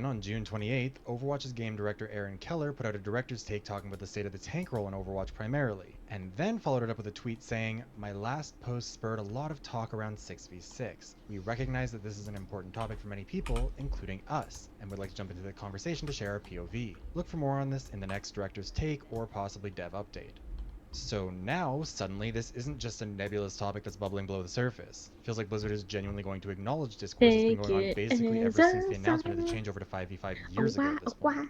On June 28th, Overwatch's game director Aaron Keller put out a director's take talking about the state of the tank role in Overwatch primarily, and then followed it up with a tweet saying, "My last post spurred a lot of talk around 6v6. We recognize that this is an important topic for many people, including us, and would like to jump into the conversation to share our POV. Look for more on this in the next director's take or possibly dev update." So now, suddenly, this isn't just a nebulous topic that's bubbling below the surface. It feels like Blizzard is genuinely going to acknowledge discourse that's been Take going on it basically as ever since the a announcement of the sign. changeover to 5v5 years ago at this point.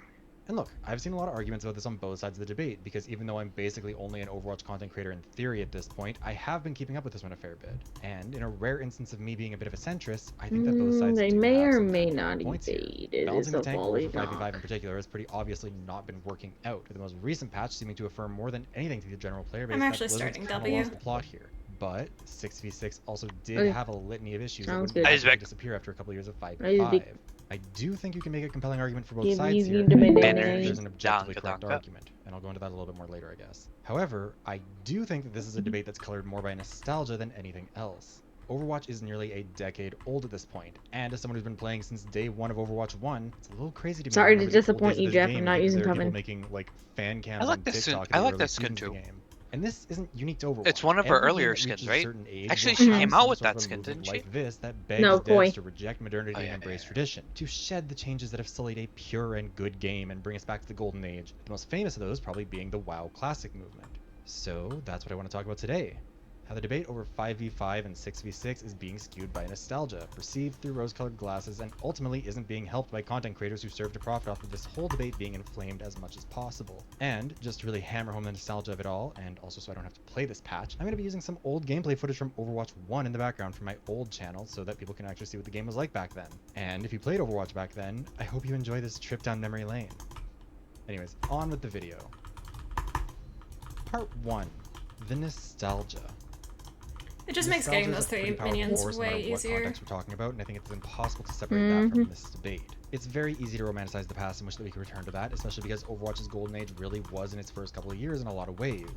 And look, I've seen a lot of arguments about this on both sides of the debate, because even though I'm basically only an Overwatch content creator in theory at this point, I have been keeping up with this one a fair bit. And in a rare instance of me being a bit of a centrist, I think that both sides They do may have or some may kind of not valid points here. evade. It is Balancing the a tank role for volley 5v5 in knock. particular has pretty obviously not been working out, with the most recent patch seeming to affirm more than anything to the general player base I'm that actually Blizzard's starting kind of W. lost the plot here. But 6v6 also did Okay. have a litany of issues that Sounds wouldn't good. magically disappear after a couple years of 5v5. I do think you can make a compelling argument for both Give sides you here, the and I don't banners. think there's an objectively Danke, correct danke. argument, and I'll go into that a little bit more later, I guess. However, I do think that this is a debate that's colored more by nostalgia than anything else. Overwatch is nearly a decade old at this point, and as someone who's been playing since day one of Overwatch 1, it's a little crazy to me. Sorry to remember the old disappoint days you, of this Jeff. game I'm and not think that using there are people Coven. making like fan cams I like on this skin. TikTok in I the like early that skin seasons of the too. game. And this isn't unique to Overwatch. It's one of her Every game earlier that reaches skins, a right? certain age Actually, will she have came some out with sort of that a skin, movement didn't she? like this that begs No, devs Koi. to reject modernity Oh, and yeah, embrace yeah. tradition, to shed the changes that have sullied a pure and good game and bring us back to the golden age. The most famous of those probably being the WoW Classic movement. So that's what I want to talk about today. How the debate over 5v5 and 6v6 is being skewed by nostalgia, perceived through rose-colored glasses, and ultimately isn't being helped by content creators who serve to profit off of this whole debate being inflamed as much as possible. And just to really hammer home the nostalgia of it all, and also so I don't have to play this patch, I'm going to be using some old gameplay footage from Overwatch 1 in the background from my old channel so that people can actually see what the game was like back then. And if you played Overwatch back then, I hope you enjoy this trip down memory lane. Anyways, on with the video. Part 1. The nostalgia. It just makes getting those three minions way no matter what easier. context we're talking about, and I think it's impossible to separate that from this debate. It's very easy to romanticize the past and wish that we could return to that, especially because Overwatch's golden age really was in its first couple of years in a lot of ways.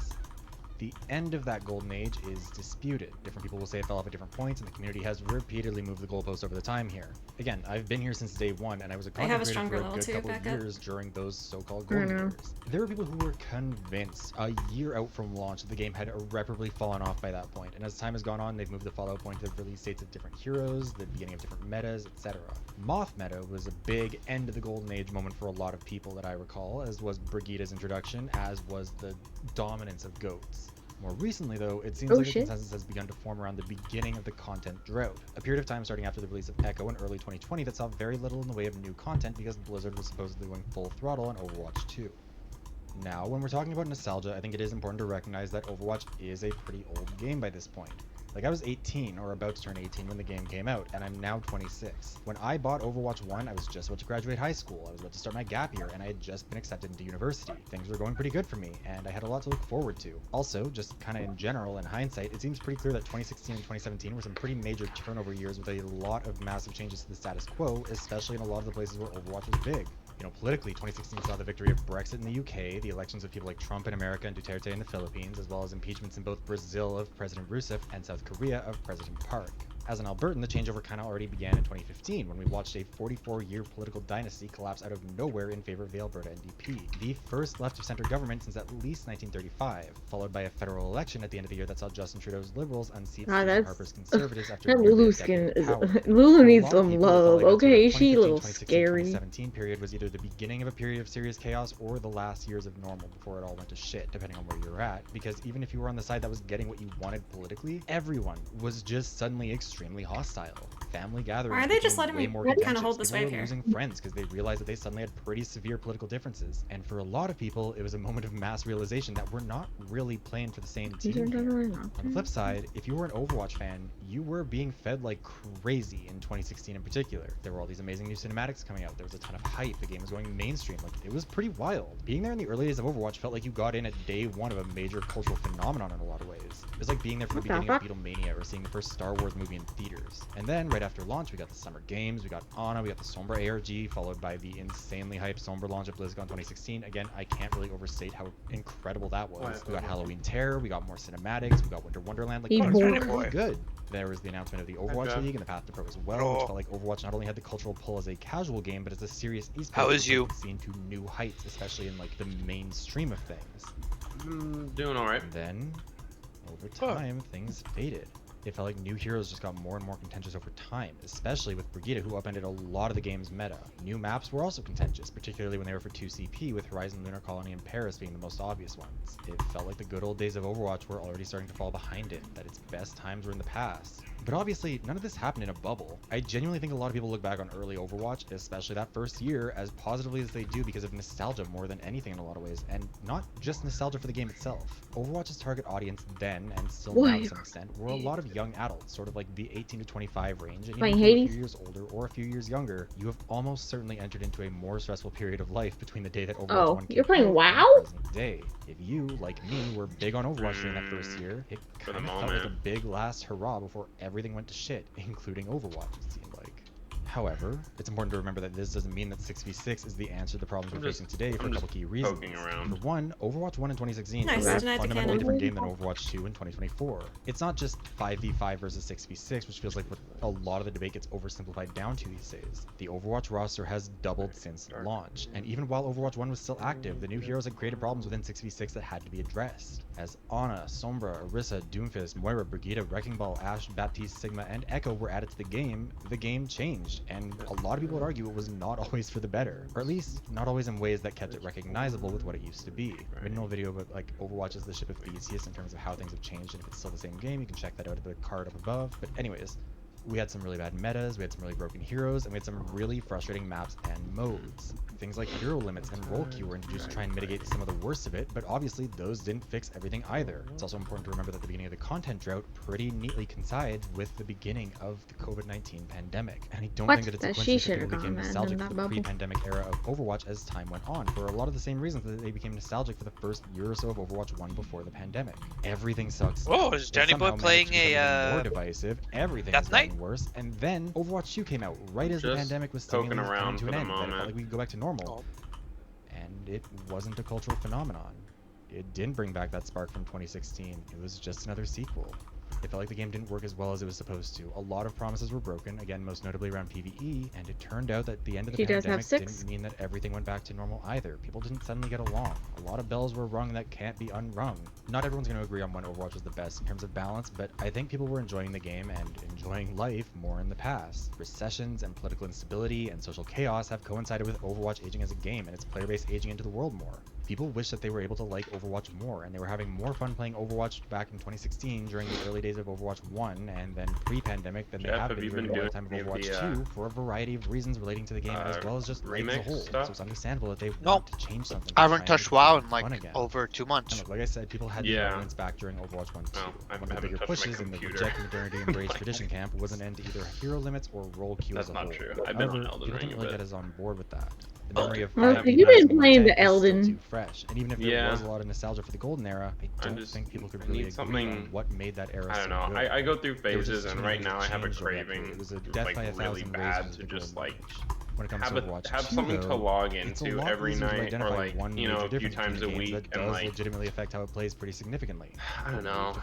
The end of that golden age is disputed. Different people will say it fell off at different points, and the community has repeatedly moved the goalpost over the time here. Again, I've been here since day one, and I was a I have content a creator for stronger a level good two couple of backup. years during those so-called golden years. There were people who were convinced a year out from launch that the game had irreparably fallen off by that point, and as time has gone on, they've moved the fallout point to the release dates of different heroes, the beginning of different metas, etc. Moth meta was a big end of the golden age moment for a lot of people that I recall, as was Brigitte's introduction, as was the dominance of goats. More recently, though, it seems like a consensus has begun to form around the beginning of the content drought, a period of time starting after the release of Echo in early 2020 that saw very little in the way of new content because Blizzard was supposedly going full throttle on Overwatch 2. Now, when we're talking about nostalgia, I think it is important to recognize that Overwatch is a pretty old game by this point. Like, I was 18, or about to turn 18 when the game came out, and I'm now 26. When I bought Overwatch 1, I was just about to graduate high school, I was about to start my gap year, and I had just been accepted into university. Things were going pretty good for me, and I had a lot to look forward to. Also, just kinda in general, in hindsight, it seems pretty clear that 2016 and 2017 were some pretty major turnover years with a lot of massive changes to the status quo, especially in a lot of the places where Overwatch was big. You know, politically, 2016 saw the victory of Brexit in the UK, the elections of people like Trump in America and Duterte in the Philippines, as well as impeachments in both Brazil of President Rousseff and South Korea of President Park. As an Albertan, the changeover kind of already began in 2015 when we watched a 44-year political dynasty collapse out of nowhere in favor of the Alberta NDP, the first left-of-center government since at least 1935, followed by a federal election at the end of the year that saw Justin Trudeau's Liberals unseat Stephen Harper's Conservatives after that nearly Lulu a skin decade of is power. Lulu For a needs lot of some people, it love. felt like that sort of Okay, she a little 2015, scary. 2017 period was either the beginning of a period of serious chaos or the last years of normal before it all went to shit, depending on where you're at, because even if you were on the side that was getting what you wanted politically, everyone was just suddenly extremely hostile. Family gatherings Why are they just became letting way me more kinda contentious. hold this People wave were here? losing friends because they realized that they suddenly had pretty severe political differences. And for a lot of people, it was a moment of mass realization that we're not really playing for the same team here. On the flip side, if you were an Overwatch fan, you were being fed like crazy in 2016 in particular. There were all these amazing new cinematics coming out. There was a ton of hype. The game was going mainstream. Like, it was pretty wild. Being there in the early days of Overwatch felt like you got in at day one of a major cultural phenomenon in a lot of ways. It was like being there for the beginning of Beatlemania or seeing the first Star Wars movie in in theaters. And then right after launch, we got the Summer Games, we got Ana, we got the Sombra ARG, followed by the insanely hyped Sombra launch at BlizzCon 2016. Again, I can't really overstate how incredible that was. We got Halloween Terror, we got more cinematics, we got Winter Wonderland. Like, it was really good. There was the announcement of the Overwatch League and the Path to Pro as well, which felt like Overwatch not only had the cultural pull as a casual game, but as a serious esports scene to new heights, especially in like the mainstream of things. Doing all right. And then, over time, things faded. It felt like new heroes just got more and more contentious over time, especially with Brigitte, who upended a lot of the game's meta. New maps were also contentious, particularly when they were for 2CP, with Horizon Lunar Colony and Paris being the most obvious ones. It felt like the good old days of Overwatch were already starting to fall behind it, that its best times were in the past. But obviously, none of this happened in a bubble. I genuinely think a lot of people look back on early Overwatch, especially that first year, as positively as they do because of nostalgia more than anything in a lot of ways, and not just nostalgia for the game itself. Overwatch's target audience then, and still now to some extent, were a lot of young adults, sort of like the 18 to 25 range, and even if you're a few years older or a few years younger, you have almost certainly entered into a more stressful period of life between the day that Overwatch 1 came you're playing WoW? and the present day. If you, like me, were big on Overwatch during that first year, it kind of felt like a big last hurrah before everything went to shit, including Overwatch, it seemed like. However, it's important to remember that this doesn't mean that 6v6 is the answer to the problems we're facing today for a couple key reasons. For one, Overwatch 1 in 2016 is a fundamentally different game than Overwatch 2 in 2024. It's not just 5v5 versus 6v6, which feels like what a lot of the debate gets oversimplified down to these days. The Overwatch roster has doubled since launch, and even while Overwatch 1 was still active, the new heroes had created problems within 6v6 that had to be addressed. As Ana, Sombra, Orisa, Doomfist, Moira, Brigitte, Wrecking Ball, Ashe, Baptiste, Sigma, and Echo were added to the game changed, and a lot of people would argue it was not always for the better, or at least not always in ways that kept it recognizable with what it used to be. I made an old video about like Overwatch is the ship of Theseus in terms of how things have changed, and if it's still the same game, you can check that out at the card up above. But anyways, we had some really bad metas, we had some really broken heroes, and we had some really frustrating maps and modes. Things like hero limits and role queue were introduced to try and mitigate some of the worst of it, but obviously those didn't fix everything either. It's also important to remember that the beginning of the content drought pretty neatly coincides with the beginning of the COVID-19 pandemic. And I don't think that it's a coincidence that people became nostalgic for the pre-pandemic era of Overwatch as time went on, for a lot of the same reasons that they became nostalgic for the first year or so of Overwatch 1 before the pandemic. Everything sucks. Oh, is Johnny Boy playing a more divisive, everything is getting worse, and then Overwatch 2 came out right as the pandemic was coming to an end. It felt like we could go back to normal. And it wasn't a cultural phenomenon. It didn't bring back that spark from 2016. It was just another sequel. It felt like the game didn't work as well as it was supposed to. A lot of promises were broken, again, most notably around PvE, and it turned out that the end of the pandemic didn't mean that everything went back to normal either. People didn't suddenly get along. A lot of bells were rung that can't be unrung. Not everyone's going to agree on when Overwatch was the best in terms of balance, but I think people were enjoying the game and enjoying life more in the past. Recessions and political instability and social chaos have coincided with Overwatch aging as a game and its player base aging into the world more. People wish that they were able to like Overwatch more, and they were having more fun playing Overwatch back in 2016 during the early days of Overwatch 1 and then pre-pandemic than they have been during the time of Overwatch 2 for a variety of reasons relating to the game as well as just life as a whole. So it's understandable that they want to change something. I haven't touched WoW in like over 2 months. And like I said, people had the elements back during Overwatch 1 too. One of the bigger pushes in the Reject Modernity and Rage Tradition camp was an end to either hero limits or role queue as a whole. However, people didn't really get as on board with that. The memory of you've been playing the Elden. Too fresh, and even if there was a lot of nostalgia for the golden era, I don't think people could really agree on what made that era. I don't know. I go through phases, and right now I have a craving. It was like really bad to just like when it comes to Overwatch have something to log into every night or like a few times a week, that does legitimately affect how it plays pretty significantly. I don't know.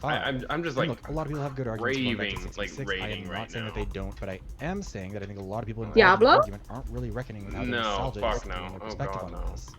I'm just like look, a lot of people have good arguments like rating I am not saying that they don't, but I am saying that I think a lot of people in the Diablo argument aren't really reckoning with how the nostalgia is their perspective on this.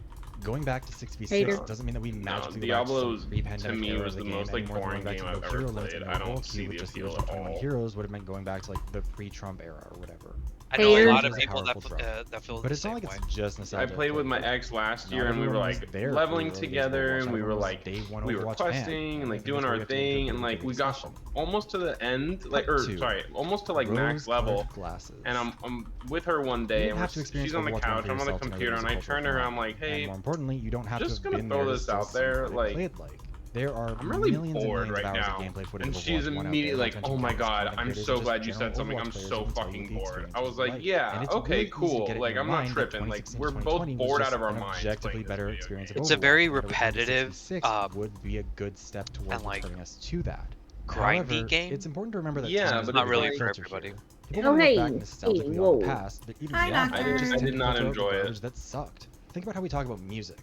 Going back to 6v6 doesn't mean that we magically Diablo to me was the most like boring game I've ever played. I don't see the appeal at all. Heroes would have meant going back to like the pre-Trump era or whatever. I know a lot of people that feel but it's not like it's just nostalgia. I played with my ex last year and we were like leveling together and we were like we were questing and like doing our thing and like we got almost to the end almost to like max level and I'm with her one day and she's on the couch, I'm on the computer and I turn to her, I'm like, hey, more importantly, you don't have just to gonna throw this out there, like there are I'm really bored right now, and she's immediately like, oh my god, I'm so glad you said something, I'm so fucking bored. I was like, yeah, okay, cool, like I'm not tripping, like we're both bored out of our minds. It's a very repetitive would be a good step towards turning us to that. grindy game. It's important to remember that but it's not really for everybody. People look back nostalgically on the past, but even beyond that, I did not enjoy it. That sucked. Think about how we talk about music.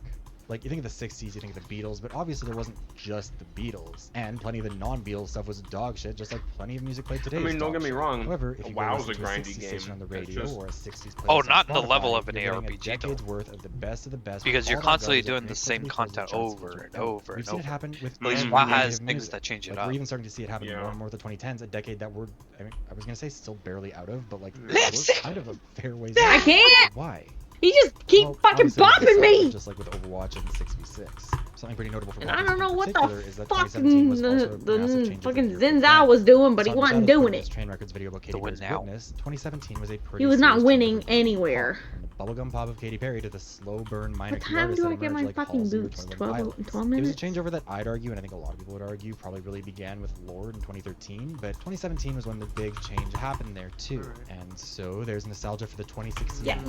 Like, you think of the 60s, you think of the Beatles, but obviously there wasn't just the Beatles. And plenty of the non-Beatles stuff was dog shit, just like plenty of music played today. I mean, don't get me wrong. However, if you WoW's go a grindy game on the radio or a 60s playlist Oh, not on the Spotify, level of an you're getting ARPG, a decade's worth of the best of the best. Because you're all that constantly garbage doing that the makes same every content person over feature and out. over We've and seen it over. happen with At least every WoW native has things music. that change it Like, up. we're even starting to see it happen more and more with the 2010s, a decade that we're, I mean, I was gonna say still barely out of, but like we're kind of a fair ways out. I can't. Why? He just keep fucking bopping me. Just like with Overwatch and 6v6. Something pretty notable for And I don't know what the fucking fucking Zinzao was doing, but he wasn't doing it. Train Records video about Katy Perry's Witness, 2017 was a pretty He was not serious winning turn for anywhere. From the bubblegum pop of Katy Perry to the slow burn minor What key time artists do that I get emerged my like fucking Halsey or boots? 21 Pilots. 12 It minutes? was a changeover that I'd argue, and I think a lot of people would argue, probably really began with Lorde in 2013, but 2017 was when the big change happened there too. And so there's nostalgia for the 2016 music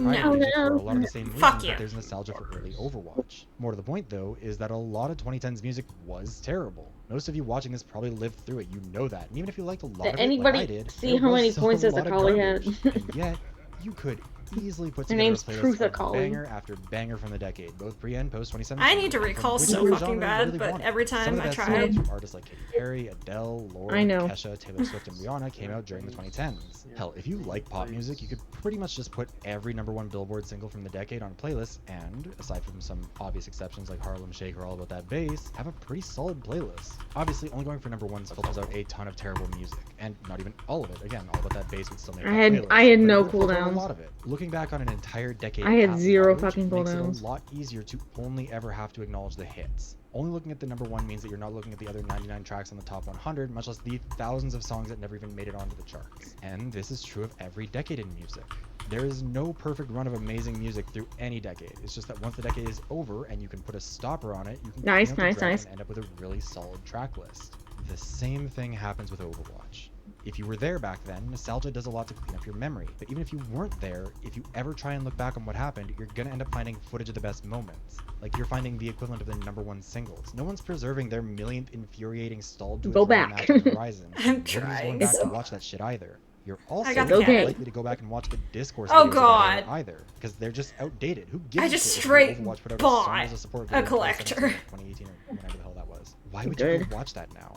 for a lot of the same reasons that there's nostalgia for early Overwatch. More to the point though, is that a lot of 2010's music was terrible. Most of you watching this probably lived through it, you know that. And even if you liked a lot of it, like I did, see how many points that that Akali had? And yet, you could easily put Her together name's a playlist Truth of Akali. banger after banger from the decade, both pre and post 2017. I need to recall so fucking bad, but every time I tried. Artists like Katy Perry, Adele, Lorde, Kesha, Taylor Swift, and Rihanna came out during the 2010s. Hell, if you like pop music, you could pretty much just put every #1 Billboard single from the decade on a playlist, and aside from some obvious exceptions like Harlem Shake or All About That Bass, have a pretty solid playlist. Obviously, only going for #1s filters out a ton of terrible music, and not even all of it. Again, All About That Bass would still make that playlist, I had no but it would filter cooldowns. A lot of it. Looking back on an entire decade, I had zero average fucking makes cooldowns. it a lot easier to only ever have to acknowledge the hits. Only looking at the #1 means that you're not looking at the other 99 tracks on the top 100, much less the thousands of songs that never even made it onto the charts. And this is true of every decade in music. There is no perfect run of amazing music through any decade. It's just that once the decade is over and you can put a stopper on it, you can nice. and end up with a really solid track list. The same thing happens with Overwatch. If you were there back then, nostalgia does a lot to clean up your memory. But even if you weren't there, if you ever try and look back on what happened, you're gonna end up finding footage of the best moments. Like, you're finding the equivalent of the #1 singles. No one's preserving their millionth infuriating stalled to Go back. Horizon. I'm trying. Nobody's going back to watch that shit either. You're also not not likely to go back and watch the discourse Oh videos god. Either, because they're just outdated. Who gives I a just shit if straight Overwatch put out bought a Songs of Support a video in collector. 2018 or whenever the hell that was. Why would you go watch that now?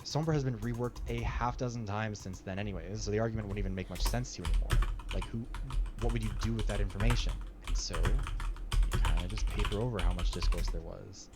Sombra has been reworked a half dozen times since then anyways, so the argument wouldn't even make much sense to you anymore. Like, what would you do with that information? And so, you kind of just paper over how much discourse there was.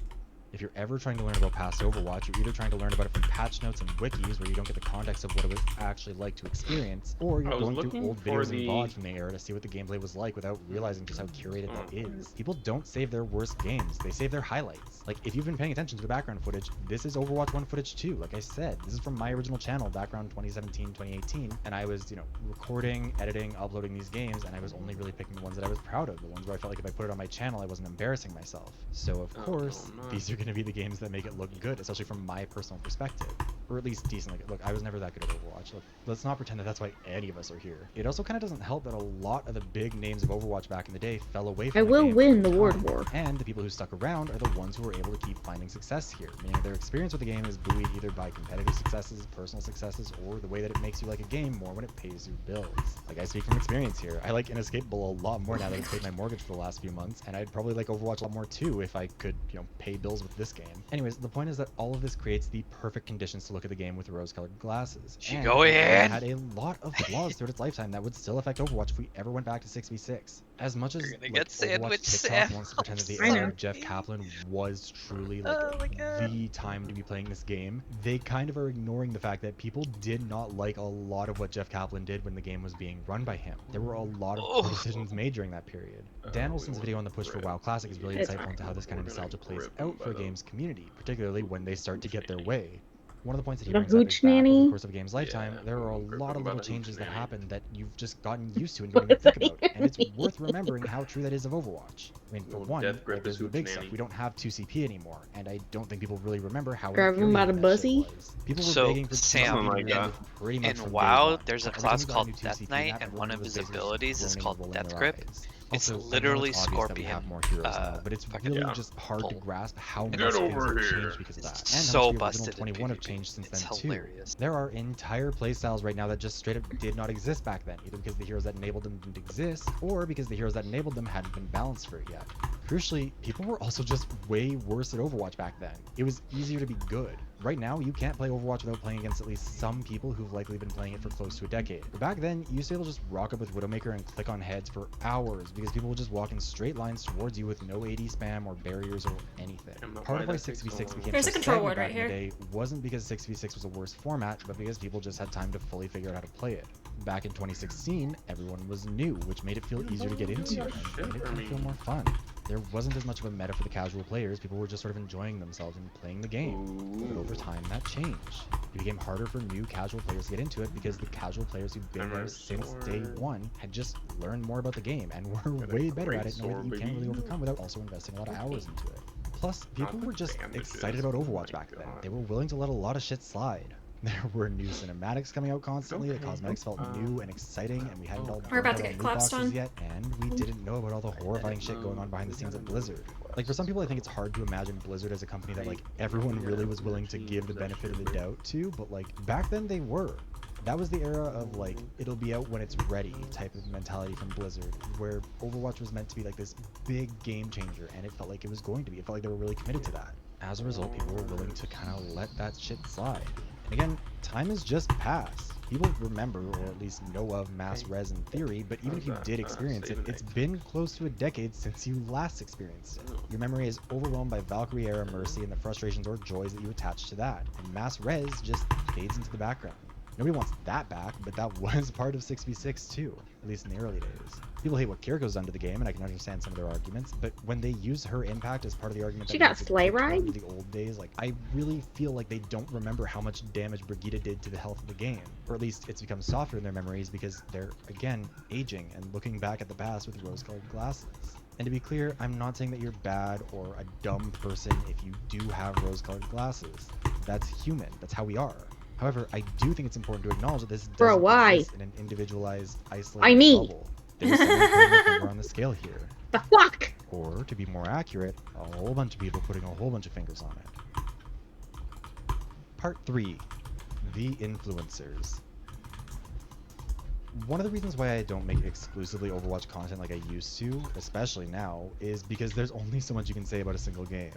If you're ever trying to learn about past Overwatch, you're either trying to learn about it from patch notes and wikis where you don't get the context of what it was actually like to experience, or you're going through old videos and VODs from the era to see what the gameplay was like without realizing just how curated that is. People don't save their worst games, they save their highlights. Like, if you've been paying attention to the background footage, this is Overwatch 1 footage too. Like I said, this is from my original channel, background 2017, 2018, and I was, recording, editing, uploading these games, and I was only really picking the ones that I was proud of, the ones where I felt like if I put it on my channel, I wasn't embarrassing myself. So of course, these are going to be the games that make it look good, especially from my personal perspective, or at least decently. Look, I was never that good at Overwatch. Look, let's not pretend that that's why any of us are here. It also kind of doesn't help that a lot of the big names of Overwatch back in the day fell away from I the will game win the over Ward time, War. and the people who stuck around are the ones who were able to keep finding success here, meaning their experience with the game is buoyed either by competitive successes, personal successes, or the way that it makes you like a game more when it pays your bills. Like, I speak from experience here. I like Inescapable a lot more now that it's paid my mortgage for the last few months, and I'd probably like Overwatch a lot more too if I could, pay bills with this game. Anyways, the point is that all of this creates the perfect conditions to look at the game with rose-colored glasses. She go ahead. It had a lot of flaws throughout its lifetime that would still affect Overwatch if we ever went back to 6v6. As much as Overwatch TikTok wants to pretend that the era of Jeff Kaplan was truly the time to be playing this game, they kind of are ignoring the fact that people did not like a lot of what Jeff Kaplan did when the game was being run by him. There were a lot of poor decisions made during that period. Dan Olsen's video on the push for WoW Classic is really insightful into how this kind of nostalgia plays out for a game's community, particularly when they start to get their way. One of the points that he brings up is that over the course of a game's lifetime, there are a lot of little changes that happen that you've just gotten used to and you don't even think about. And it's worth remembering how true that is of Overwatch. I mean, for one, there's the big stuff. We don't have 2CP anymore, and I don't think people really remember how Driving by the bussy. People were begging for Sam, pretty much in WoW, there's a class called Death Knight, and one of his abilities is called Death Grip. It's Also, literally it's obvious that we Scorpion. have more heroes now, but it's really just hard to grasp how much things have changed because of that. And so how much the busted original in 21 have PvP. changed since It's then hilarious. too. There are entire playstyles right now that just straight up did not exist back then, either because the heroes that enabled them didn't exist, or because the heroes that enabled them hadn't been balanced for it yet. Crucially, people were also just way worse at Overwatch back then. It was easier to be good. Right now, you can't play Overwatch without playing against at least some people who've likely been playing it for close to a decade. But back then, you used to be able to just rock up with Widowmaker and click on heads for hours because people would just walk in straight lines towards you with no AD spam or barriers or anything. Part of why 6v6 became There's so a control stagnant ward back right in here. the day wasn't because 6v6 was a worse format, but because people just had time to fully figure out how to play it. Back in 2016, everyone was new, which made it feel easier to get into and made it feel more fun. There wasn't as much of a meta for the casual players. People were just sort of enjoying themselves and playing the game. But over time, that changed. It became harder for new casual players to get into it because the casual players who've been there since day one had just learned more about the game and were way better at it, knowing that you can't really overcome without also investing a lot of hours into it. Plus, people were just excited about Overwatch back then. They were willing to let a lot of shit slide. There were new cinematics coming out constantly, the cosmetics felt new and exciting, and we hadn't all We're about to done get loot collapsed boxes on. yet, and we didn't know about all the horrifying shit going on behind the scenes at Blizzard. Like, for some people, I think it's hard to imagine Blizzard as a company that, like, everyone really was willing to give the benefit of the doubt to, but, like, back then they were. That was the era of, like, it'll be out when it's ready type of mentality from Blizzard, where Overwatch was meant to be, like, this big game changer, and it felt like it was going to be. It felt like they were really committed to that. As a result, people were willing to kind of let that shit slide. And again, time has just passed. People remember, or at least know of, mass res in theory, but even if you did experience it, it's been close to a decade since you last experienced it. Your memory is overwhelmed by Valkyrie era Mercy and the frustrations or joys that you attach to that, and mass res just fades into the background. Nobody wants that back, but that was part of 6v6 too, at least in the early days. People hate what Kiriko's done to the game, and I can understand some of their arguments, but when they use her impact as part of the argument She that got makes it sleigh kick ride? into the old days, like, I really feel like they don't remember how much damage Brigitte did to the health of the game. Or at least it's become softer in their memories because they're, again, aging and looking back at the past with rose-colored glasses. And to be clear, I'm not saying that you're bad or a dumb person if you do have rose-colored glasses. That's human. That's how we are. However, I do think it's important to acknowledge that this doesn't exist in an individualized, isolated bubble. There's someone putting a finger on the scale here. The fuck? Or, to be more accurate, a whole bunch of people putting a whole bunch of fingers on it. Part 3. The Influencers. One of the reasons why I don't make exclusively Overwatch content like I used to, especially now, is because there's only so much you can say about a single game.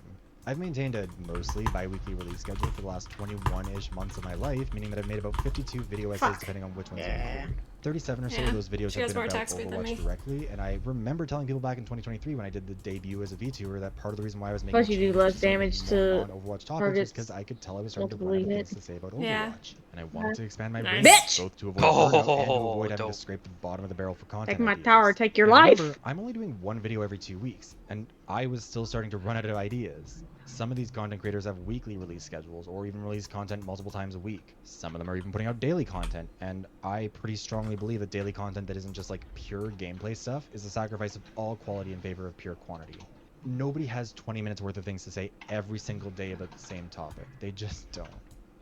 I've maintained a mostly bi-weekly release schedule for the last 21-ish months of my life, meaning that I've made about 52 video essays depending on which ones you include. 37 or so of those videos have been about Overwatch directly, and I remember telling people back in 2023 when I did the debut as a VTuber that part of the reason why I was making you do less damage to Overwatch topics was because I could tell I was starting to run out of things to say about Overwatch. And I wanted to expand my range both to avoid burnout and to avoid having to scrape the bottom of the barrel for content Take my ideas. tower, take your And life! remember, I'm only doing one video every 2 weeks, and I was still starting to run out of ideas. Some of these content creators have weekly release schedules, or even release content multiple times a week. Some of them are even putting out daily content, and I pretty strongly believe that daily content that isn't just like pure gameplay stuff is a sacrifice of all quality in favor of pure quantity. Nobody has 20 minutes worth of things to say every single day about the same topic. They just don't.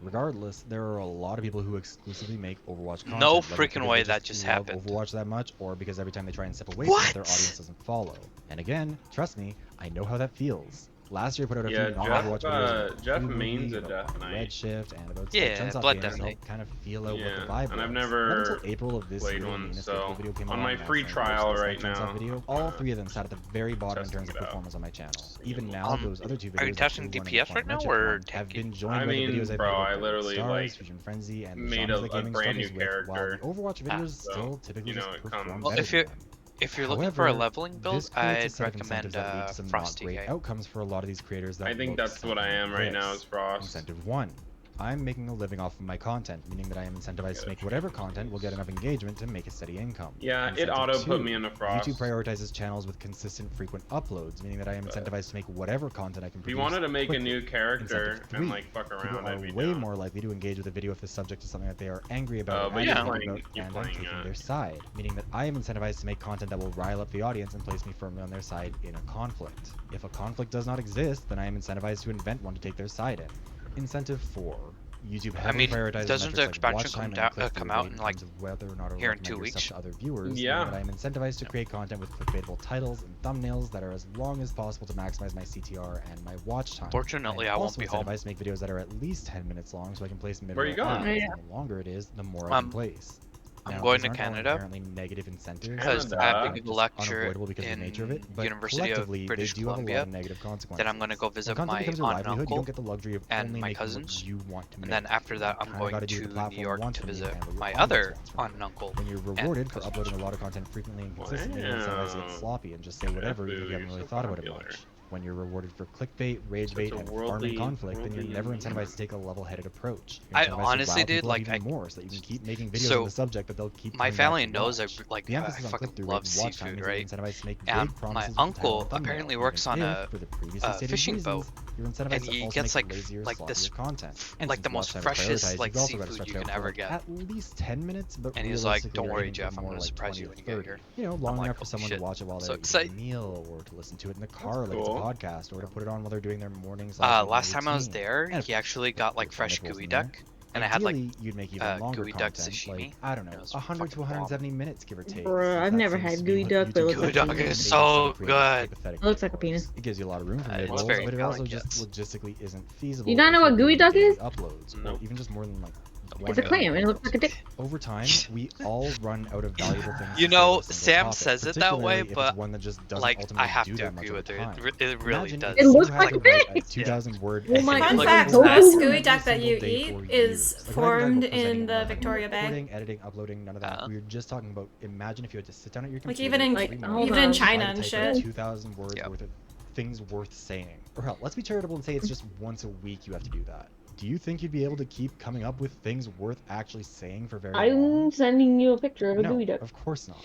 Regardless, there are a lot of people who exclusively make Overwatch content. No freaking way that just love happened. Overwatch that much, or because every time they try and step away from it, their audience doesn't follow. And again, trust me, I know how that feels. Last year, I put out a few non-Overwatch videos. Jeff mains a Death Knight. Redshift and about Blood Death Knight. Kind of feel out what the vibe was. And I've never until April of this played year, one, the so video came on out my free trial right now. Video, all three of them sat at the very bottom in terms of performance on my channel. Even now, those other two videos are you testing DPS right now, or have been joined I by mean, the videos bro, I I literally Stars, Fusion Frenzy, and made a brand new character. While the Overwatch videos still typically just perform better. If you're looking for a leveling build, I'd recommend Frosty. Great outcomes for a lot of these creators. That I think that's what I am right now is Frost. Incentive 1. I'm making a living off of my content, meaning that I am incentivized to make whatever content will get enough engagement to make a steady income. Yeah, it auto put me in a Frost. YouTube prioritizes channels with consistent, frequent uploads, meaning that I am incentivized to make whatever content I can produce. If you wanted to make quickly. a new character and like fuck around, I'd be way more likely to engage with a video if the subject is something that they are angry about, and I'm taking their side, meaning that I am incentivized to make content that will rile up the audience and place me firmly on their side in a conflict. If a conflict does not exist, then I am incentivized to invent one to take their side in. Incentive 4. YouTube I mean, prioritizes doesn't the metrics like watch expansion time come and out click-through in rate like terms of whether or not it'll here in recommend 2 your weeks? stuff to other viewers. Yeah. That I'm incentivized to create content with clickbaitable titles and thumbnails that are as long as possible to maximize my CTR and my watch time. Fortunately, I won't be home. I'm incentivized to make videos that are at least 10 minutes long so I can place Where are you mid-roll going? ads. And the longer it is, the more I can place. I'm going to Canada Inherently negative incentives. because I have to give a lecture because of the nature of in it, but University of British they do have a lot Columbia. of negative consequences. Then I'm going to go visit When my content becomes a aunt and livelihood, you uncle, don't get the luxury of and only my making cousins. what you want to make. And then after that, I'm Kinda going gotta do to the New platform York wants to from you visit and what your my audience other wants from aunt you. and uncle. When you're rewarded for uploading a lot of content frequently and consistently, then sometimes you get sloppy and just say whatever even if you haven't really thought about it much. When you're rewarded for clickbait, rage bait, and farming conflict, then you're never incentivized to take a level-headed approach. I honestly did like more so that you can keep making videos on the subject that they'll keep. My family knows I fucking love seafood, right? And my uncle apparently works on a fishing boat, and he gets like this like the most freshest like seafood you can ever get. At least 10 minutes, but and he's like, "Don't worry, Jeff, I'm gonna surprise you when you get here." You know, long I'm enough like, for someone to watch it while they're eating a meal, or to listen to it in the car like it's a podcast, or to put it on while they're doing their mornings. Last time I was there, he actually got like fresh gooey duck. And I had like you'd make even longer gooey duck content, sashimi. like, I don't know, 100 to 170 minutes, give or take. Bruh, I've never had gooey duck, but it looks gooey like duck is so good. It looks like a penis. It gives you a lot of room for mid-rolls, very but it also delicate. just logistically isn't feasible. You not know what gooey duck is? Uploads, or even just more than like. It's a clam, and it looks like a dick. Over time, we all run out of valuable things. You know, Sam says it that way, but one that just like I have to agree with it. It really does. It looks like a dick. 2,000 word. Oh my Fun God. fact: Like, the gooey duck that you eat is formed in the Victoria Bay. Recording, editing, uploading, none of that. We were just talking about. Imagine if you had to sit down at your computer. Like even in China and shit. 2,000 words worth of things worth saying. Or hell, let's be charitable and say it's just once a week you have to do that. Do you think you'd be able to keep coming up with things worth actually saying for very long? I'm sending you a picture of a gooey duck. Of course not.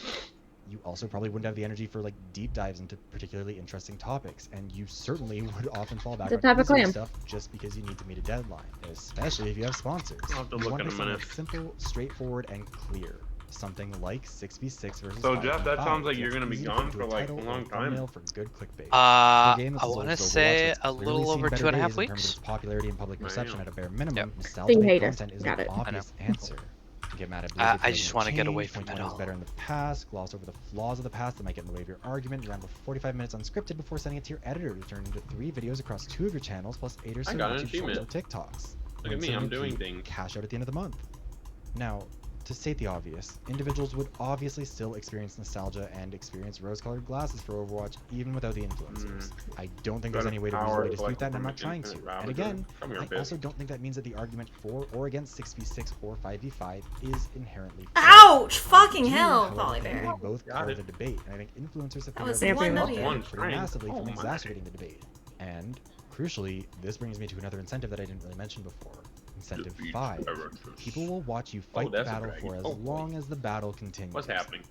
You also probably wouldn't have the energy for like deep dives into particularly interesting topics, and you certainly would often fall back on easier stuff just because you need to meet a deadline, especially if you have sponsors. I'll have to you look want in a minute. Simple, straightforward, and clear. Something like 6v6 versus So 5v5. Jeff, that sounds like you're gonna be gone for like a long time. For good clickbait. I want to say a little over 2.5 weeks. In terms of its popularity and public perception at a bare minimum, Big content is an obvious answer. Get mad at I just want to get away from it all. Better in the past, gloss over the flaws of the past that might get in the way of your argument, ramble for 45 minutes unscripted before sending it to your editor to turn into 3 videos across 2 of your channels plus 8 or so YouTube TikToks. Look at me, I'm doing things. Cash out at the end of the month. Now, to state the obvious, individuals would obviously still experience nostalgia and experience rose-colored glasses for Overwatch even without the influencers. I don't think there's any way to reasonably dispute that, and I'm not trying to. And again, I also don't think that means that the argument for or against 6v6 or 5v5 is inherently fair. Ouch! Fucking hell, Volibear. They both part of the debate, and I think influencers have pretty massively from exacerbating the debate. And crucially, this brings me to another incentive that I didn't really mention before. Incentive 5. People will watch you fight the battle for as long as the battle continues. What's happening?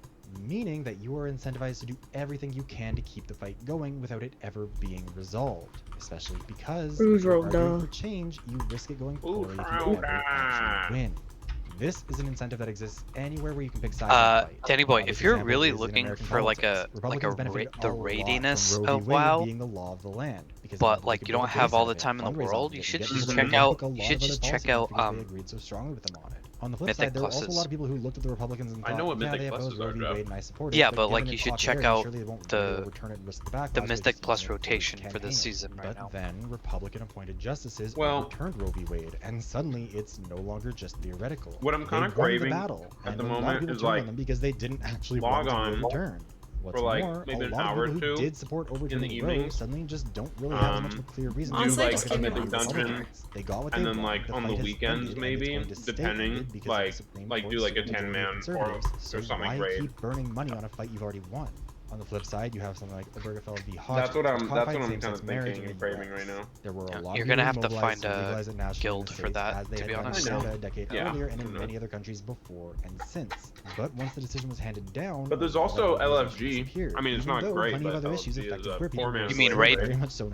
Meaning that you are incentivized to do everything you can to keep the fight going without it ever being resolved. Especially because if you're arguing for change, you risk it going poorly if you ever actually win. This is an incentive that exists anywhere where you can pick sides and fight. Danny Boy, if you're really looking for like the raidiness of WoW, being the law of the land, but like you don't have all the time in the world, you should just check out On the flip side, there are also a lot of people who looked at the Republicans and thought, I know what yeah, Mythic they Pluses opposed Roe v. Wade and I support it. Yeah, but like you should check out the Mystic Mythic Plus rotation for this season right now. But then Republican appointed justices overturned Roe v. Wade, and suddenly it's no longer just theoretical. What I'm kind of craving at the moment is like because they didn't actually log on What's for like more, maybe a an lot of hour or people who two did support in the evenings suddenly just don't really have as much of a clear reason do Honestly, like just a keep it Mythic on. Dungeon, they got what and they then like wanted. on the fight has weekends ended, and maybe, it's going to stay depending, ended because like the Supreme like Court do like a supermajority 10-man conservatives. or something why great. keep burning money on a fight you've already won? On the flip side, you have something like Obergefell v. Hodge. That's what I'm kind of thinking and craving right now. There were a lot You're of gonna people have to find mobilized to a legalize it nationally guild in for states, that, as they to had be done in honest. Canada a decade Yeah, earlier and I in know. many other countries before and since. But once the decision was handed down, But there's also LFG. LFG. I mean, it's not great, but LFG is a poor You mean raid?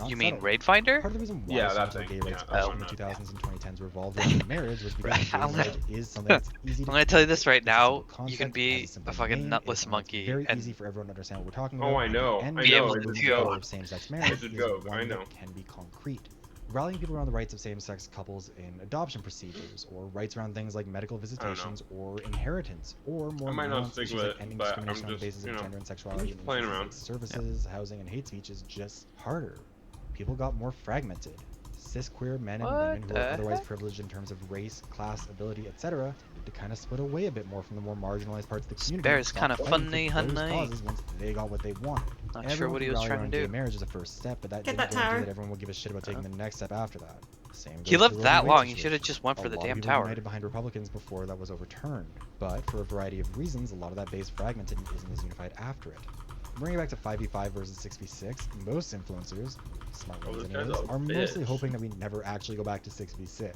You mean Raid Finder? Part of the reason why Yeah, so that much of thing. gay rights Yeah, culture in the 2000s and 2010s revolved around marriage was because gay marriage is something that's easy to I'm gonna tell you this right It's a now, simple concept, you can it be has simple a fucking name, nutless it's monkey very and easy for everyone to understand what we're talking Oh, about. I know. And I be know. able It's a to joke. of same-sex marriage It's a is joke, one I know. that can be concrete. rallying people around the rights of same-sex couples in adoption procedures, or rights around things like medical visitations or inheritance, or more nuanced issues like ending discrimination on the basis of gender and sexuality, and playing around. Like services, housing, and hate speech is just harder. People got more fragmented. Cis queer men and women who are otherwise privileged in terms of race, class, ability, etc. to kind of split away a bit more from the more marginalized parts of the community. Bear's kind of funny, honey. Once they got what they wanted. Not sure what he was trying to do. Gay marriage is a first step, but that didn't guarantee that everyone would give a shit about taking the next step after that. Same he lived that long. He should have just went for the damn tower. United behind Republicans before that was overturned, but for a variety of reasons, a lot of that base fragmented and isn't as unified after it. Bringing it back to 5v5 versus 6v6, most influencers, smart ones anyways, are mostly hoping that we never actually go back to 6v6.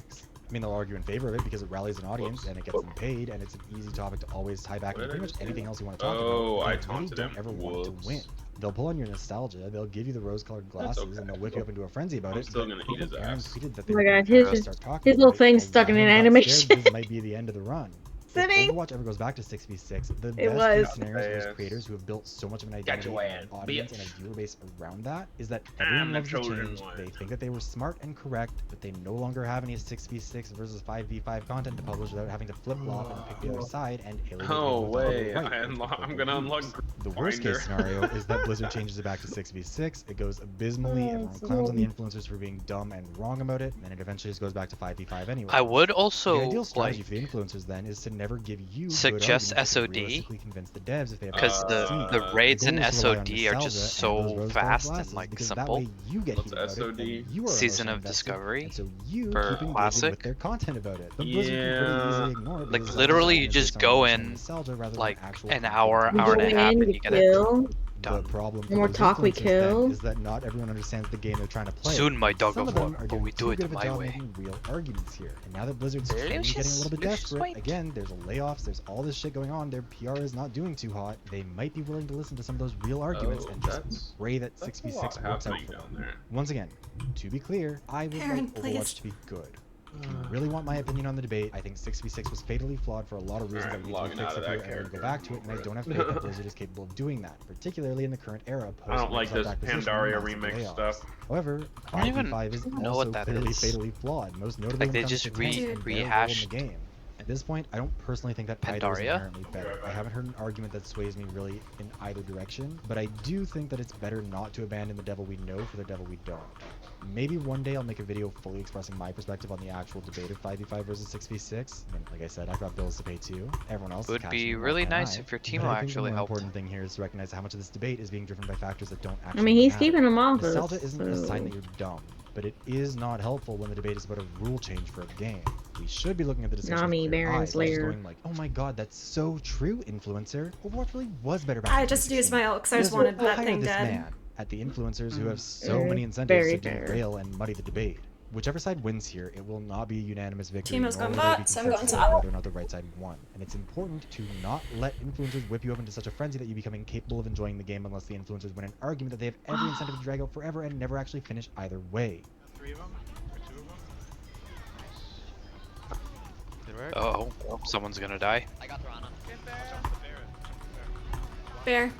I mean, they'll argue in favor of it because it rallies an audience and it gets them paid, and it's an easy topic to always tie back into pretty much anything else you want to talk about. I taunted him. Don't ever want to win. They'll pull on your nostalgia, they'll give you the rose-colored glasses, and they'll whip you up into a frenzy about it. Still gonna eat his ass. Oh my god, his little thing stuck in an animation. This might be the end of the run. If Overwatch ever goes back to 6v6, the best case scenario for those creators who have built so much of an identity, an audience, and a viewer base around that is that everyone loves the change. They think that they were smart and correct, but they no longer have any 6v6 versus 5v5 content to publish without having to flip-flop and pick the other side and alienate I'm gonna unlock the worst case scenario is that Blizzard changes it back to 6v6, it goes abysmally, everyone clowns on the influencers for being dumb and wrong about it, and it eventually just goes back to 5v5 anyway. I would also, the ideal strategy for the influencers then is to never give you suggest SOD, because the raids in SOD are just so fast and like simple. Season of Discovery for Classic. Their content about it. Like literally you just go in like an hour and a half and you get it. The problem more talk we kill is that not everyone understands the game they're trying to play. Soon my dog will walk, but we do it my way. Real arguments here. And now that Blizzard's getting a little bit desperate, again, there's layoffs, there's all this shit going on, their PR is not doing too hot, they might be willing to listen to some of those real arguments and just pray that 6v6 works out for them. Once again, to be clear, I would like Overwatch to be good. If you really want my opinion on the debate, I think 6v6 was fatally flawed for a lot of reasons that we need to fix up here and then go back to it, and I don't have faith that Blizzard is capable of doing that, particularly in the current era. I don't like this Pandaria remix stuff. However, 5v5 is also clearly fatally flawed, most notably when it comes to rehashed the game. At this point, I don't personally think that either is inherently better. I haven't heard an argument that sways me really in either direction, but I do think that it's better not to abandon the devil we know for the devil we don't. Maybe one day I'll make a video fully expressing my perspective on the actual debate of 5v5 versus 6v6. And like I said, I've got bills to pay too. Everyone else would be really nice if your team will actually help. The important thing here is to recognize how much of this debate is being driven by factors that don't actually I mean, he's keeping them off. Nostalgia isn't a sign that you're dumb, but it is not helpful when the debate is about a rule change for a game. We should be looking at the discussion with Baron's lair. going like, oh my god, that's so true, influencer. Overwatch really was better back I just used my ult because I just wanted that thing dead. At the influencers who have so many incentives to derail and muddy the debate. Whichever side wins here, it will not be a unanimous victory. Team has gone bot, so I'm going top. Whether or not the right side won. And it's important to not let influencers whip you up into such a frenzy that you become incapable of enjoying the game unless the influencers win an argument that they have every incentive to drag out forever and never actually finish either way. 3 of them? Or 2 of them? Uh oh, someone's gonna die. I got Rana. Bear.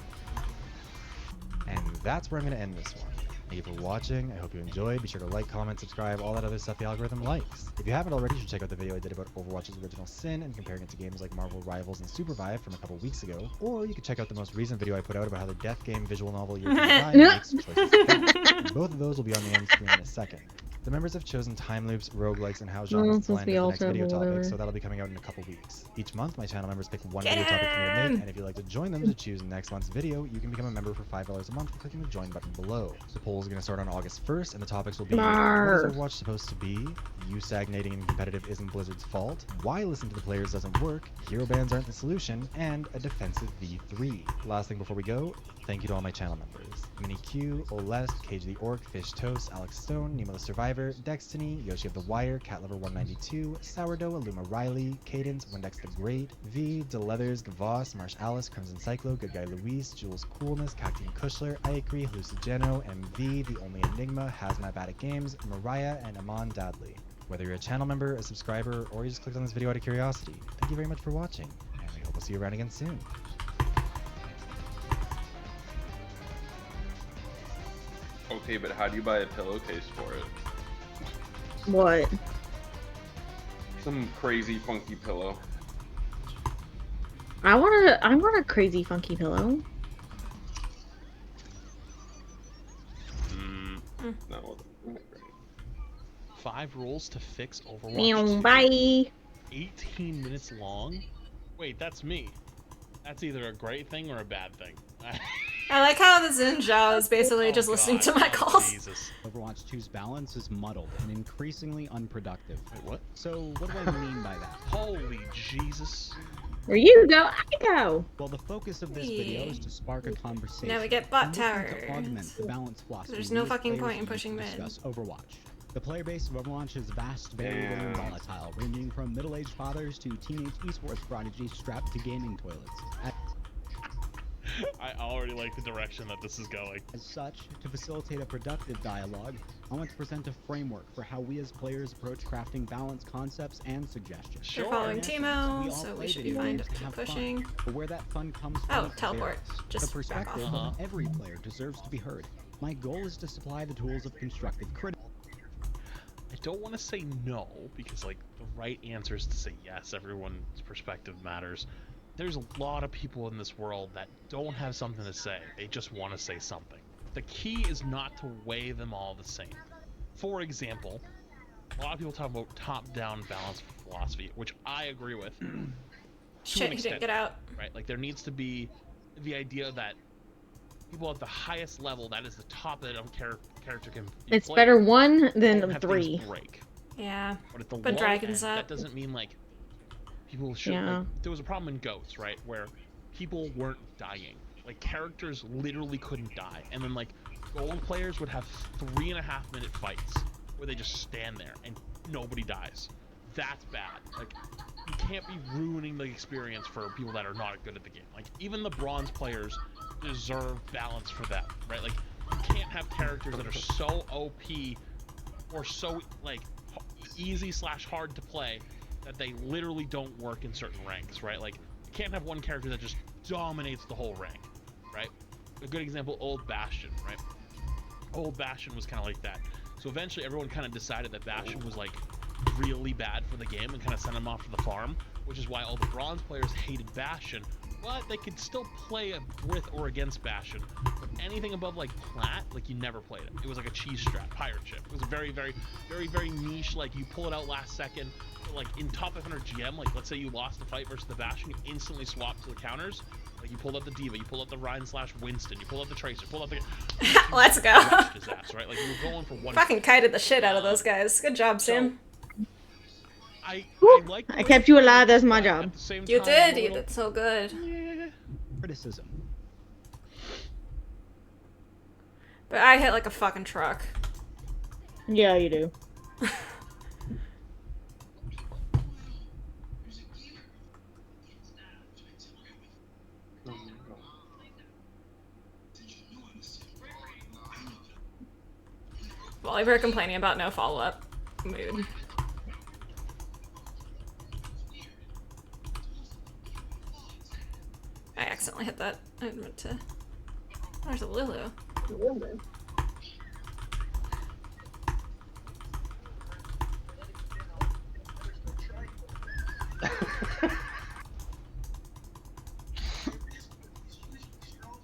And that's where I'm going to end this one. Thank you for watching. I hope you enjoyed. Be sure to like, comment, subscribe, all that other stuff the algorithm likes. If you haven't already, you should check out the video I did about Overwatch's original sin and comparing it to games like Marvel Rivals and Supervive from a couple weeks ago. Or you can check out the most recent video I put out about how the death game visual novel Year 25 makes choices. Both of those will be on the end screen in a second. The members have chosen time loops, roguelikes, and how genres blend as the next video topic, so that'll be coming out in a couple weeks. Each month, my channel members pick one video topic for me to make, and if you'd like to join them to choose next month's video, you can become a member for $5 a month by clicking the join button below. The poll is going to start on August 1st, and the topics will be: what is Overwatch supposed to be? You stagnating and competitive isn't Blizzard's fault? Why listen to the players doesn't work? Hero bans aren't the solution? And a defensive V3. Last thing before we go, thank you to all my channel members. MiniQ, Olest, Cage the Orc, Fish Toast, Alex Stone, Nemo the Survivor, Dextiny, Yoshi of the Wire, Catlover 192, Sourdough, Illuma Riley, Cadence, Windex the Great, V, Deleathers, Gavoss, Marsh Alice, Crimson Cyclo, Good Guy Luis, Jules Coolness, Cactian Kushler, Aikri, Hallucigeno, MV, The Only Enigma, Hazmat Batic Games, Mariah, and Amon Dadley. Whether you're a channel member, a subscriber, or you just clicked on this video out of curiosity, thank you very much for watching, and we hope we'll see you around again soon. Okay, but how do you buy a pillowcase for it? What? Some crazy funky pillow. I want a crazy funky pillow. No. 5 rules to fix Overwatch Meow, 2. bye. 18 minutes long? Wait, that's me. That's either a great thing or a bad thing. I like how the Xin Zhao is basically just listening to my calls. Jesus. Overwatch 2's balance is muddled and increasingly unproductive. Wait, what? So what do I mean by that? Holy Jesus. Where you go, I go. Well, the focus of this video is to spark a conversation. Now we get bot and towers. to augment the balance philosophy There's no we as fucking players point in pushing use to mid. discuss Overwatch. The player base of Overwatch is vast, variable, and volatile, ranging from middle-aged fathers to teenage esports prodigies strapped to gaming toilets. I already like the direction that this is going. As such, to facilitate a productive dialogue, I want to present a framework for how we as players approach crafting balanced concepts and suggestions. They're following Teemo, so we should be fine to keep pushing. Fun, but where that fun comes from, Oh, teleport. Just the back perspective off. of every player deserves to be heard. My goal is to supply the tools of constructive criticism. I don't want to say no, because like the right answer is to say yes. Everyone's perspective matters. There's a lot of people in this world that don't have something to say. They just want to say something. The key is not to weigh them all the same. For example, a lot of people talk about top-down balance philosophy, which I agree with. Shit, he didn't get out. Right? Like there needs to be the idea that people at the highest level, that is the top that a character can be It's played, better 1 than don't have 3. things break. Yeah. But at the But low Dragon's end, up. that doesn't mean like people should. Yeah. Like, there was a problem in Ghosts, right, where people weren't dying. Like characters literally couldn't die, and then like gold players would have 3.5-minute fights where they just stand there and nobody dies. That's bad. Like you can't be ruining the experience for people that are not good at the game. Like even the bronze players deserve balance for them, right? Like you can't have characters that are so OP or so like easy/hard to play that they literally don't work in certain ranks, right? Like you can't have one character that just dominates the whole rank, right? A good example, Old Bastion, right? Old Bastion was kind of like that. So eventually everyone kind of decided that Bastion was like really bad for the game and kind of sent him off to the farm, which is why all the bronze players hated Bastion, but they could still play with or against Bastion. But anything above like Plat, like you never played it. It was like a cheese strap, pirate ship. It was a very, very, very, very niche, like you pull it out last second. Like in top 500 GM, like let's say you lost the fight versus the Bastion, you instantly swap to the counters. Like you pulled out the Diva, you pulled out the Ryan/Winston, you pulled out the Tracer, you pulled out the. Let's go. His ass, right? Like you were going for one. Fucking kited the shit out of those guys. Good job, Sam. I like. I kept you alive. That's my job. You did. You did so good. Yeah. Criticism. But I hit like a fucking truck. Yeah, you do. Well, if you're complaining about no follow-up, mood. I accidentally hit that. I meant to. There's a Lulu.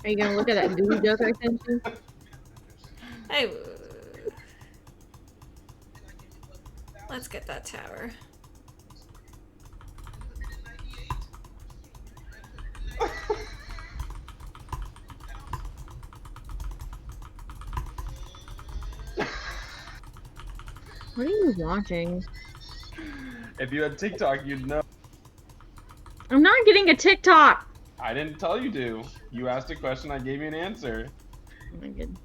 Are you gonna look at that dude joke I sent you? Hey. Let's get that tower. What are you watching? If you had TikTok, you'd know. I'm not getting a TikTok. I didn't tell you to. You asked a question, I gave you an answer. Oh my god.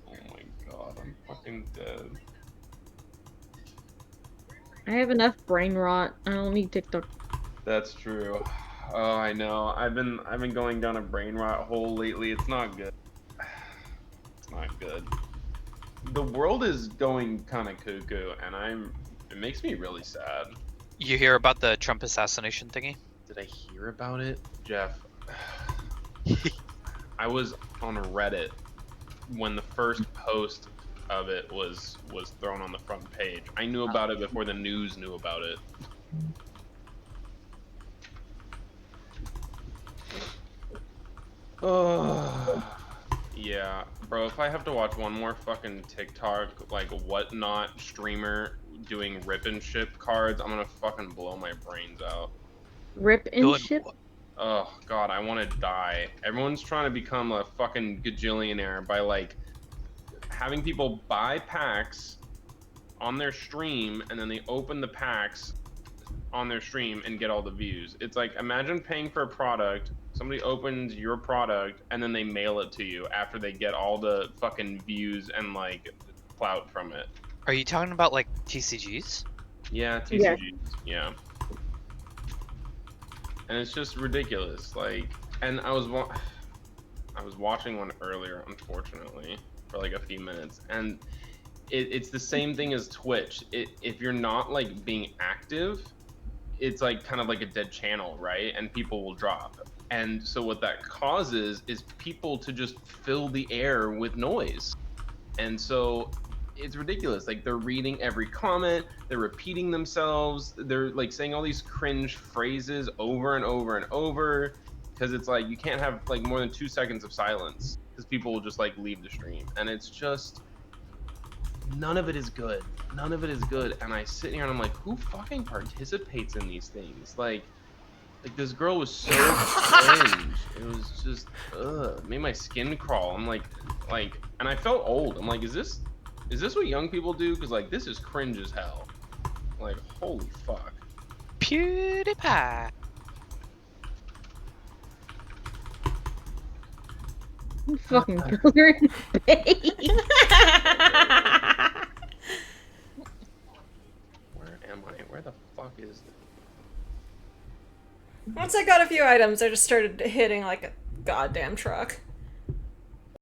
Oh my god, I'm fucking dead. I have enough brain rot. I don't need TikTok. That's true. Oh, I know. I've been going down a brain rot hole lately. It's not good. It's not good. The world is going kind of cuckoo, and it makes me really sad. You hear about the Trump assassination thingy? Did I hear about it? Jeff, I was on Reddit when the first post of it was thrown on the front page. I knew about it before the news knew about it. Oh, yeah, bro. If I have to watch one more fucking TikTok, like whatnot streamer doing rip and ship cards, I'm gonna fucking blow my brains out. Rip and ship? Oh god, I want to die. Everyone's trying to become a fucking gajillionaire by like having people buy packs on their stream, and then they open the packs on their stream and get all the views. It's like, imagine paying for a product, somebody opens your product, and then they mail it to you after they get all the fucking views and like clout from it. Are you talking about like TCGs? Yeah, TCGs. Yeah. And it's just ridiculous. Like, and I was watching one earlier, unfortunately, for like a few minutes, and it's the same thing as Twitch. If you're not like being active, it's like kind of like a dead channel, right? And people will drop. And so what that causes is people to just fill the air with noise. And so it's ridiculous. Like, they're reading every comment, they're repeating themselves, they're like saying all these cringe phrases over and over and over, because it's like you can't have like more than 2 seconds of silence because people will just like leave the stream. And it's just, none of it is good. None of it is good. And I sit here and I'm like, who fucking participates in these things? Like this girl was so cringe. It was just, ugh, made my skin crawl. I'm like, and I felt old. I'm like, is this what young people do? Because like, this is cringe as hell. Like, holy fuck. PewDiePie. Fucking pillar in space. Where am I? Where the fuck is this? Once I got a few items, I just started hitting like a goddamn truck.